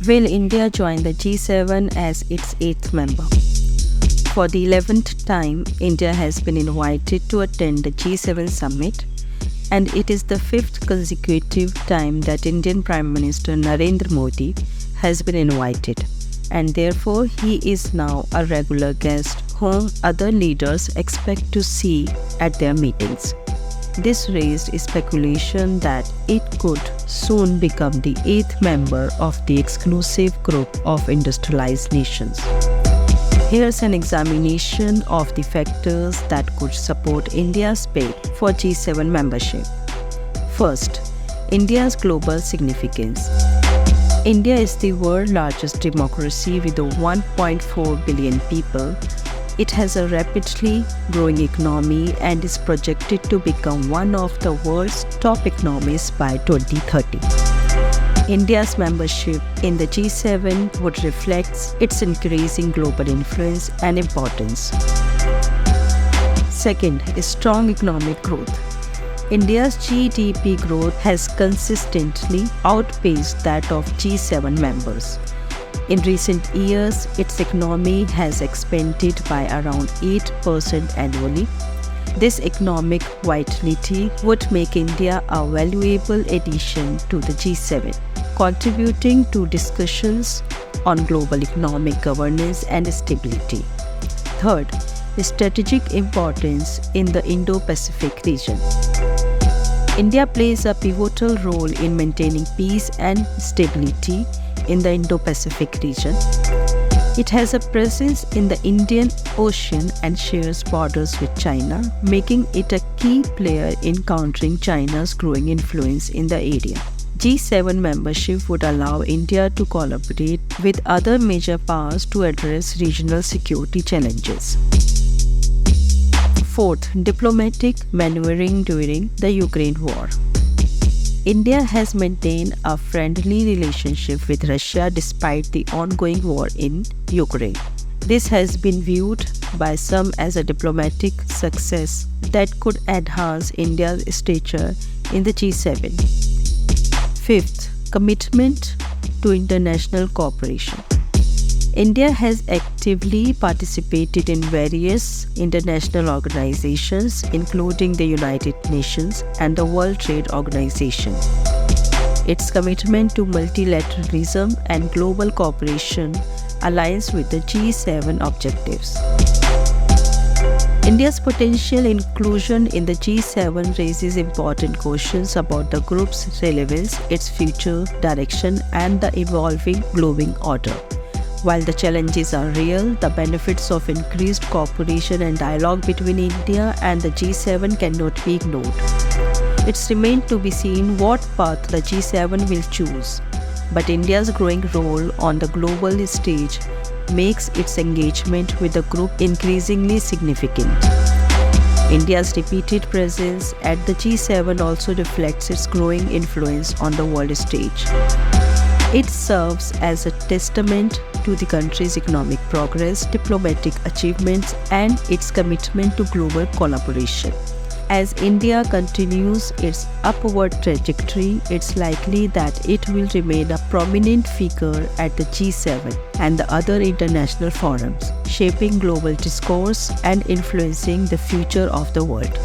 Will India join the G7 as its eighth member? For the 11th time, India has been invited to attend the G7 summit, and it is the fifth consecutive time that Indian Prime Minister Narendra Modi has been invited, and therefore he is now a regular guest whom other leaders expect to see at their meetings. This raised speculation that it could soon become the eighth member of the exclusive group of industrialized nations. Here's an examination of the factors that could support India's bid for G7 membership. First, India's global significance. India is the world's largest democracy with over 1.4 billion people. It has a rapidly growing economy and is projected to become one of the world's top economies by 2030. India's membership in the G7 would reflect its increasing global influence and importance. Second is strong economic growth. India's GDP growth has consistently outpaced that of G7 members. In recent years, its economy has expanded by around 8% annually. This economic vitality would make India a valuable addition to the G7, contributing to discussions on global economic governance and stability. Third, the strategic importance in the Indo-Pacific region. India plays a pivotal role in maintaining peace and stability in the Indo-Pacific region. It has a presence in the Indian Ocean and shares borders with China, making it a key player in countering China's growing influence in the area. G7 membership would allow India to collaborate with other major powers to address regional security challenges. Fourth, diplomatic maneuvering during the Ukraine war. India has maintained a friendly relationship with Russia despite the ongoing war in Ukraine. This has been viewed by some as a diplomatic success that could enhance India's stature in the G7. Fifth, commitment to international cooperation. India has actively participated in various international organizations, including the United Nations and the World Trade Organization. Its commitment to multilateralism and global cooperation aligns with the G7 objectives. India's potential inclusion in the G7 raises important questions about the group's relevance, its future direction, and the evolving global order. While the challenges are real, the benefits of increased cooperation and dialogue between India and the G7 cannot be ignored. It remains to be seen what path the G7 will choose, but India's growing role on the global stage makes its engagement with the group increasingly significant. India's repeated presence at the G7 also reflects its growing influence on the world stage. It serves as a testament to the country's economic progress, diplomatic achievements, and its commitment to global collaboration. As India continues its upward trajectory, it's likely that it will remain a prominent figure at the G7 and the other international forums, shaping global discourse and influencing the future of the world.